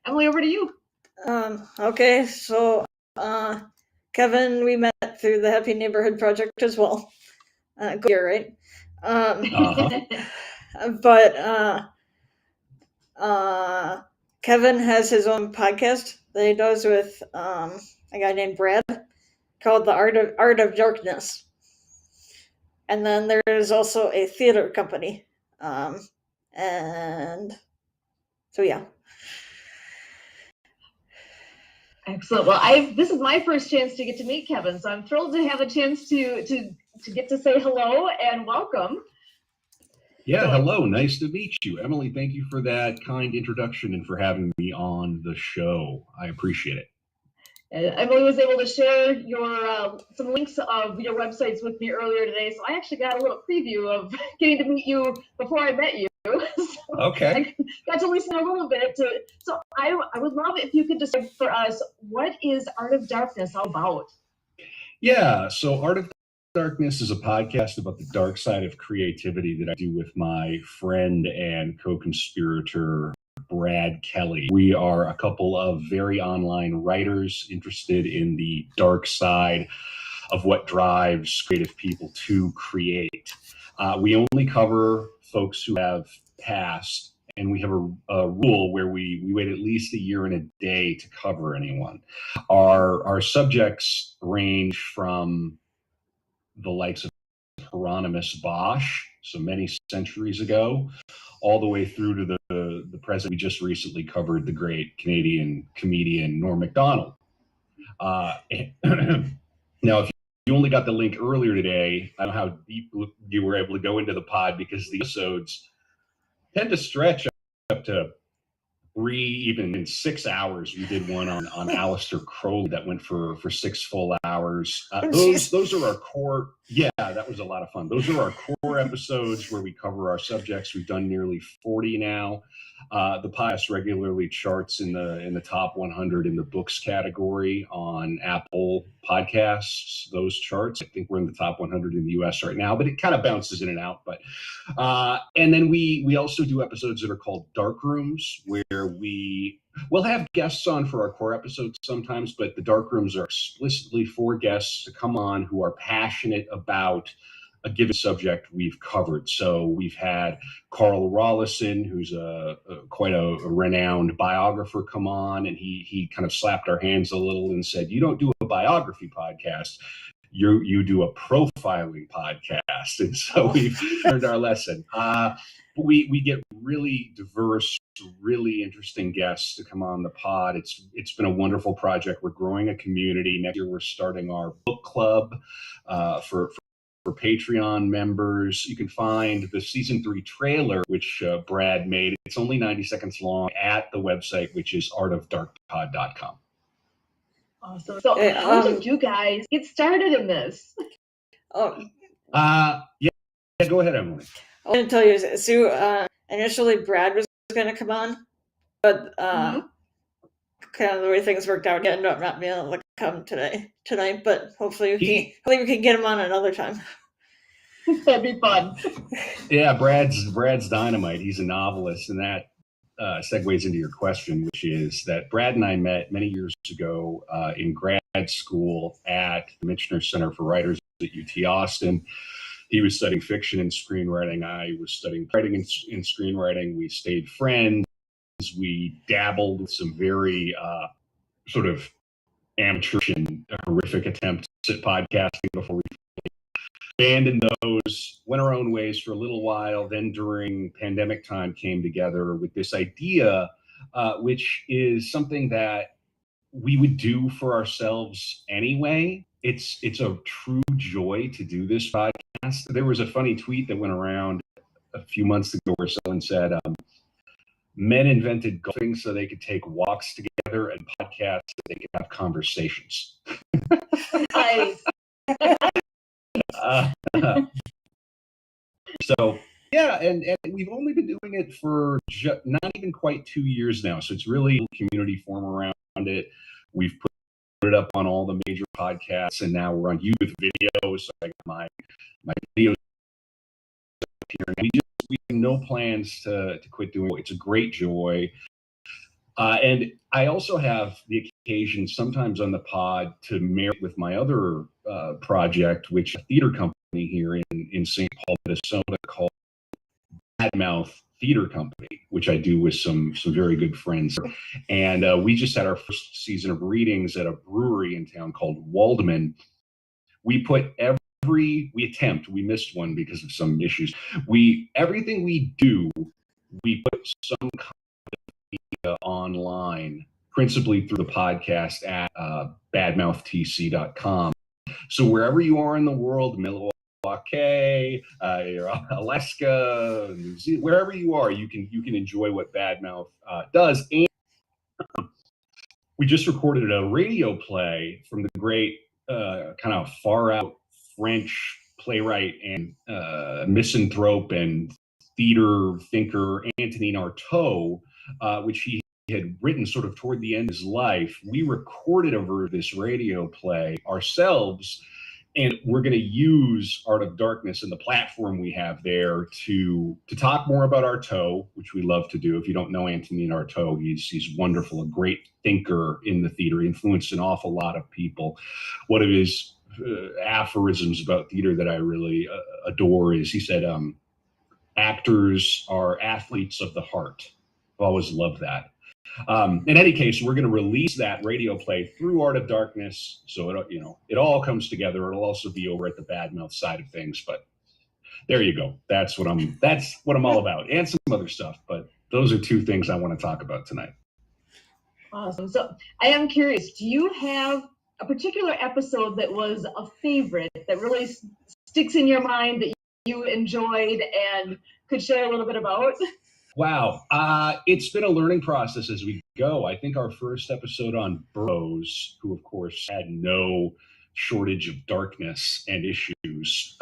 Emily, over to you. Okay, so Kevin, we met through the Happy Neighborhood Project as well. Good year, right? But Kevin has his own podcast that he does with a guy named Brad called The Art of Darkness. And then there is also a theater company. And so, yeah. Excellent. Well, this is my first chance to get to meet Kevin, so I'm thrilled to have a chance to get to say hello and welcome. Yeah, hello. Nice to meet you. Emily, thank you for that kind introduction and for having me on the show. I appreciate it. Emily was able to share some links of your websites with me earlier today, so I actually got a little preview of getting to meet you before I met you. So okay. I got to listen a little bit. So I would love if you could describe for us, what is Art of Darkness all about? Yeah, so Art of Darkness is a podcast about the dark side of creativity that I do with my friend and co-conspirator, Brad Kelly. We are a couple of very online writers interested in the dark side of what drives creative people to create. We only cover folks who have passed, and we have a rule where we wait at least a year and a day to cover anyone. Our subjects range from the likes of Hieronymus Bosch, so many centuries ago, all the way through to the present. We just recently covered the great Canadian comedian Norm Macdonald. Now, if you only got the link earlier today, I don't know how deep you were able to go into the pod, because the episodes tend to stretch up to 3, even 6 hours. We did one on Aleister Crowley that went for 6 full hours. Those are our core. Yeah, that was a lot of fun. Those are our core episodes where we cover our subjects. We've done nearly 40 now. The podcast regularly charts in the top 100 in the books category on Apple Podcasts. Those charts, I think we're in the top 100 in the US right now, but it kind of bounces in and out. But and then we also do episodes that are called Dark Rooms, where we'll have guests on for our core episodes sometimes, but the Dark Rooms are explicitly for guests to come on who are passionate about a given subject we've covered. So we've had Carl Rollison, who's quite a renowned biographer, come on, and he kind of slapped our hands a little and said, "You don't do a biography podcast, you do a profiling podcast." And so we've learned our lesson. We get really diverse, really interesting guests to come on the pod. It's been a wonderful project. We're growing a community. Next year we're starting our book club for Patreon members. You can find the season 3 trailer, which Brad made. It's only 90 seconds long, at the website, which is artofdarkpod.com. Awesome. So how did you guys get started in this? Yeah, go ahead, Emily. I want to tell you, Sue, initially Brad was going to come on, but kind of the way things worked out, he ended up not being able to come tonight, but hopefully we can get him on another time. That'd be fun. Yeah, Brad's dynamite. He's a novelist, and that segues into your question, which is that Brad and I met many years ago in grad school at the Michener Center for Writers at UT Austin. He was studying fiction and screenwriting. I was studying writing and screenwriting. We stayed friends. We dabbled with some very sort of amateur and horrific attempts at podcasting before we abandoned those, went our own ways for a little while. Then during pandemic time, came together with this idea, which is something that we would do for ourselves anyway. It's a true joy to do this podcast. There was a funny tweet that went around a few months ago where someone said, men invented golfing so they could take walks together, and podcasts so they could have conversations. Nice. So yeah, and we've only been doing it for not even quite 2 years now. So it's really community form around it. We've put it up on all the major podcasts, and now we're on YouTube videos. So I got my videos here. We have no plans to quit doing it. It's a great joy. And I also have the occasion sometimes on the pod to marry with my other project, which is a theater company here in St. Paul, Minnesota, called Badmouth Theater Company, which I do with some very good friends. And we just had our first season of readings at a brewery in town called Waldman. We missed one because of some issues. Everything we do, we put some kind of media online, principally through the podcast at badmouthtc.com. So wherever you are in the world, Milwaukee, Alaska, New Zealand, wherever you are, you can enjoy what Badmouth does. And we just recorded a radio play from the great kind of far out French playwright and misanthrope and theater thinker Antonin Artaud, which he had written sort of toward the end of his life. We recorded over this radio play ourselves, and we're going to use Art of Darkness and the platform we have there to talk more about Artaud, which we love to do. If you don't know Antonin Artaud, he's wonderful, a great thinker in the theater, influenced an awful lot of people. One of his aphorisms about theater that I really adore is, he said, actors are athletes of the heart. I've always loved that. In any case, we're going to release that radio play through Art of Darkness, so it all comes together. It'll also be over at the Badmouth side of things, but there you go. That's what I'm all about, and some other stuff. But those are two things I want to talk about tonight. Awesome. So I am curious, do you have a particular episode that was a favorite that really sticks in your mind that you enjoyed and could share a little bit about? Wow. It's been a learning process as we go. I think our first episode on Burroughs, who of course had no shortage of darkness and issues,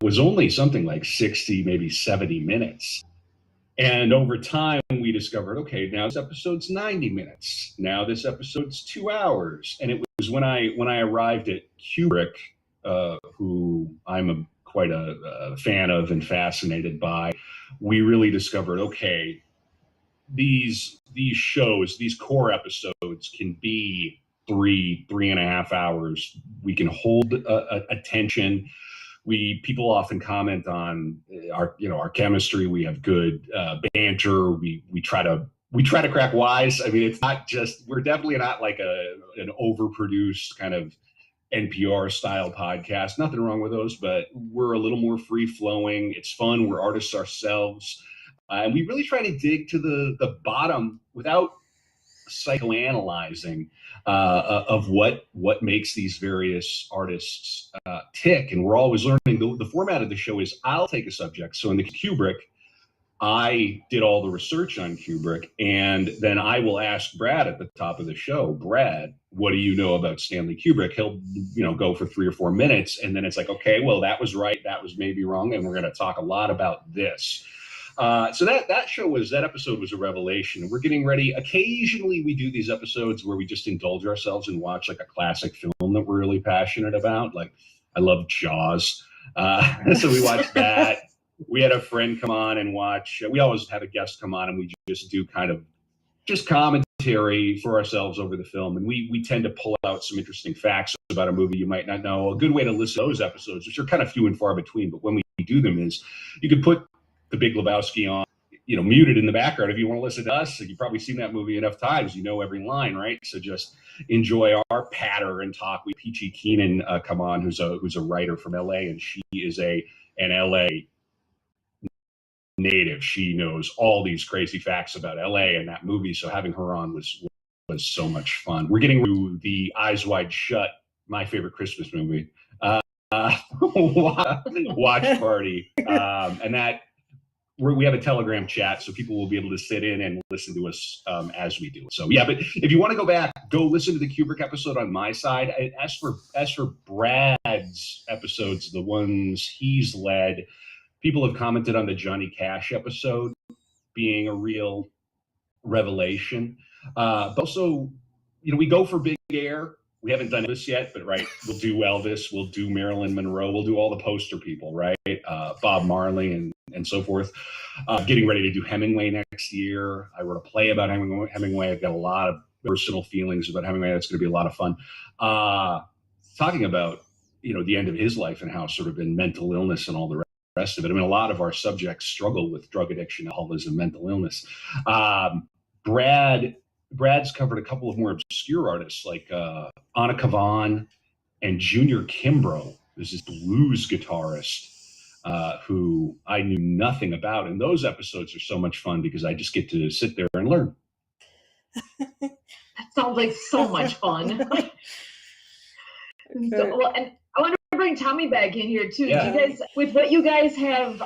was only something like 60, maybe 70 minutes. And over time, we discovered, okay, now this episode's 90 minutes. Now this episode's 2 hours. And it was when I arrived at Kubrick, who I'm quite a fan of and fascinated by, we really discovered, okay, these shows, these core episodes can be 3.5 hours. We can hold attention. People often comment on our chemistry. We have good banter. We try to crack wise. I mean, it's not just, we're definitely not like an overproduced kind of NPR style podcast. Nothing wrong with those, but we're a little more free flowing. It's fun. We're artists ourselves. And we really try to dig to the bottom without psychoanalyzing of what makes these various artists tick. And we're always learning. The format of the show is, I'll take a subject. So in the Kubrick, I did all the research on Kubrick, and then I will ask Brad at the top of the show, Brad, what do you know about Stanley Kubrick? He'll, go for 3 or 4 minutes, and then it's like, okay, well, that was right, that was maybe wrong, and we're going to talk a lot about this. So that episode was a revelation. We're getting ready. Occasionally, we do these episodes where we just indulge ourselves and watch like a classic film that we're really passionate about. Like, I love Jaws, so we watched that. We had a friend come on and watch. We always have a guest come on, and we just do kind of just commentary for ourselves over the film. And we tend to pull out some interesting facts about a movie you might not know. A good way to listen to those episodes, which are kind of few and far between, but when we do them, is you could put The Big Lebowski on, muted in the background. If you want to listen to us, you've probably seen that movie enough times, you know every line, right? So just enjoy our patter and talk. We Peachy Keenan come on, who's a writer from LA, and she is an LA native. She knows all these crazy facts about LA and that movie. So having her on was so much fun. We're getting to the Eyes Wide Shut, my favorite Christmas movie, watch party, and that we have a Telegram chat, so people will be able to sit in and listen to us as we do it. So yeah, but if you want to go back, go listen to the Kubrick episode on my side. As for Brad's episodes, the ones he's led, people have commented on the Johnny Cash episode being a real revelation. But also, we go for big air. We haven't done this yet, but right, we'll do Elvis, we'll do Marilyn Monroe, we'll do all the poster people, right? Bob Marley and and so forth. Getting ready to do Hemingway next year. I wrote a play about Hemingway. I've got a lot of personal feelings about Hemingway. That's going to be a lot of fun. Talking about, the end of his life and how sort of in mental illness and all the rest of it. I mean, a lot of our subjects struggle with drug addiction, alcoholism, mental illness. Brad's covered a couple of more obscure artists like Anna Kavan and Junior Kimbrough. There's this blues guitarist who I knew nothing about. And those episodes are so much fun because I just get to sit there and learn. That sounds like so much fun. Okay. And I want to bring Tommy back in here too. Yeah. Do you guys, with what you guys have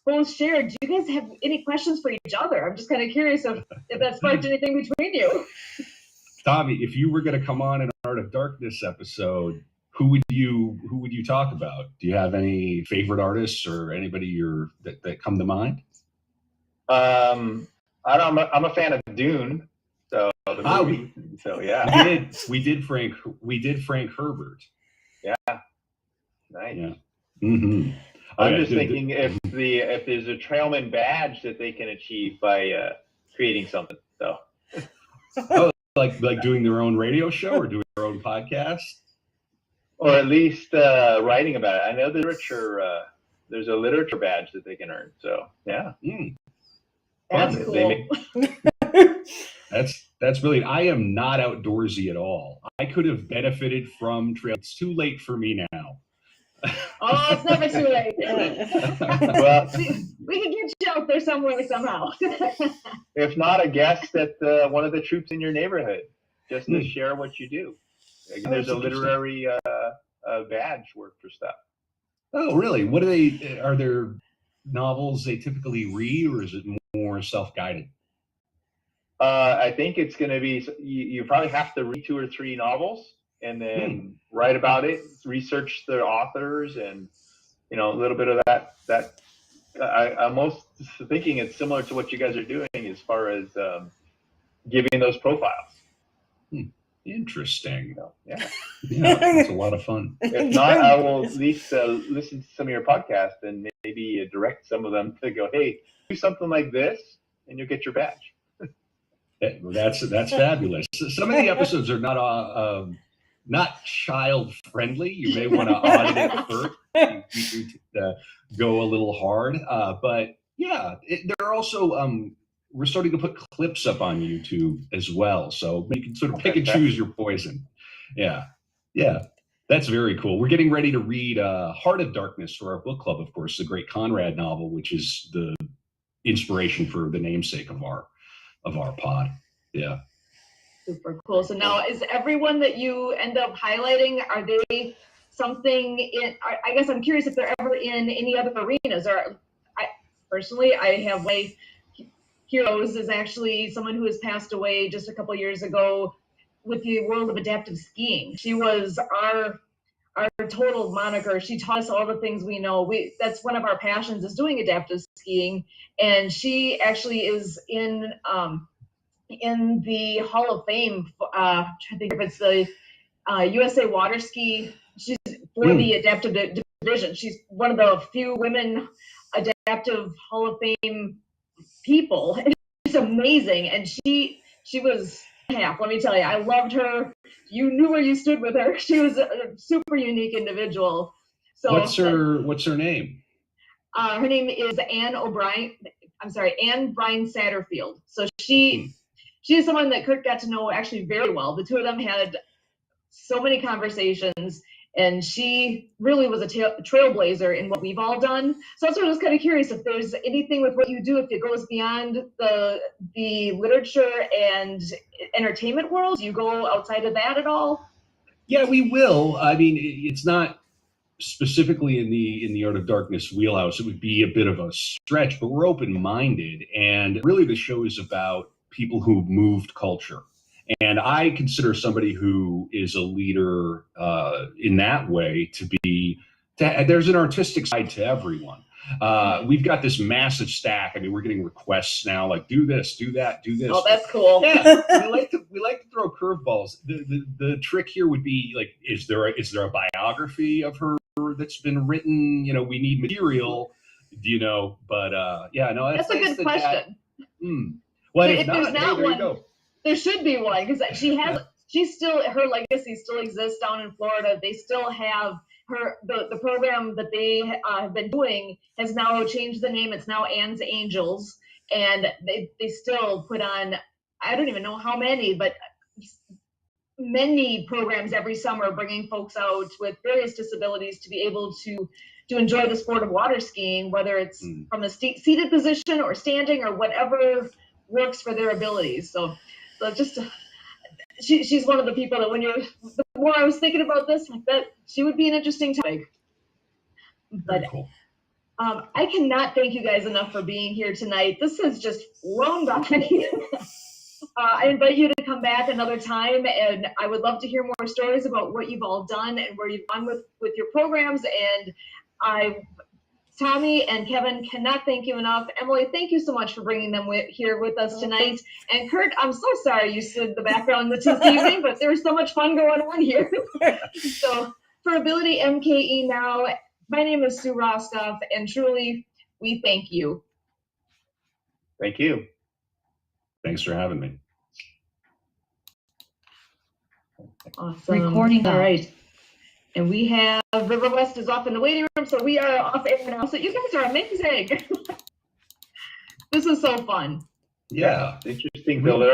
both shared, do you guys have any questions for each other? I'm just kind of curious if that sparked anything between you. Tommy, if you were going to come on an Art of Darkness episode, who would you talk about? Do you have any favorite artists or anybody that come to mind? I'm a fan of Dune. So the movie. So yeah, we did Frank Herbert. Yeah, nice. Yeah. Mm-hmm. I'm just thinking if there's a trailman badge that they can achieve by creating something. So. Oh, like doing their own radio show or doing their own podcast, or at least writing about it. I know the literature. There's a literature badge that they can earn. So yeah. That's Fun. cool. That's brilliant. I am not outdoorsy at all. I could have benefited from trail. It's too late for me now. Oh, it's never too late. Well, we can get you out there somewhere somehow. if not, a guest at one of the troops in your neighborhood, just to share what you do. Again, there's a literary badge work for stuff. Oh, really? What are there novels they typically read, or is it more self-guided? I think it's going to be, you probably have to read 2 or 3 novels and then write about it, research the authors, and, a little bit of that. I'm most thinking it's similar to what you guys are doing as far as giving those profiles. Interesting. Yeah, it's a lot of fun. If not, I will at least listen to some of your podcasts and maybe direct some of them to go, hey, do something like this and you'll get your badge. That's fabulous. Some of the episodes are not child friendly. You may want to audit it first. You go a little hard, but yeah, there are also we're starting to put clips up on YouTube as well, so you can sort of pick and choose your poison. Yeah, that's very cool. We're getting ready to read Heart of Darkness for our book club, of course, the great Conrad novel, which is the inspiration for the namesake of our pod. Yeah. Super cool. So now, is everyone that you end up highlighting, are they something in, I guess I'm curious if they're ever in any other arenas, or I have my heroes is actually someone who has passed away just a couple years ago with the world of adaptive skiing. She was our total moniker. She taught us all the things we know. That's one of our passions, is doing adaptive skiing, and she actually is in the Hall of Fame. I think if it's the USA Water Ski. She's for the adaptive division. She's one of the few women adaptive Hall of Fame people. It's amazing, and she was half. Let me tell you, I loved her. You knew where you stood with her. She was a super unique individual. So what's her name? Her name is Anne Bryan Satterfield. So she is someone that Kurt got to know actually very well. The two of them had so many conversations, and she really was a trailblazer in what we've all done. So I was kind of curious if there's anything with what you do, if it goes beyond the literature and entertainment world. Do you go outside of that at all? Yeah, we will. I mean, it's not specifically in the Art of Darkness wheelhouse. It would be a bit of a stretch, but we're open-minded, and really the show is about people who moved culture. And I consider somebody who is a leader in that way there's an artistic side to everyone. We've got this massive stack. I mean, we're getting requests now, like, do this, do that, do this. Oh, that's cool. Yeah, we like to throw curveballs. The trick here would be, like, is there a biography of her that's been written? We need material, Do you know? But yeah, no, That's a nice good that question. Well, So if if not, there's not hey, there one, you go. there should be one because she's still, her legacy still exists down in Florida. They still have the program that they have been doing has now changed the name. It's now Anne's Angels, and they still put on, I don't even know how many, but many programs every summer, bringing folks out with various disabilities to be able to enjoy the sport of water skiing, whether it's from a seated position or standing or whatever works for their abilities. So just she's one of the people that the more I was thinking about this, like that she would be an interesting topic. But cool. I cannot thank you guys enough for being here tonight. This has just flown by. I invite you to come back another time, and I would love to hear more stories about what you've all done and where you've gone with your programs. And Tommy and Kevin cannot thank you enough. Emily, thank you so much for bringing them here with us tonight. And Kurt, I'm so sorry you stood in the background this evening, but there was so much fun going on here. So for Ability MKE Now, my name is Sue Rostoff, and truly, we thank you. Thank you. Thanks for having me. Awesome. Recording All now. right. And we have River West is off in the waiting room, so we are off air now. So you guys are amazing. This is so fun. Yeah. Interesting to learn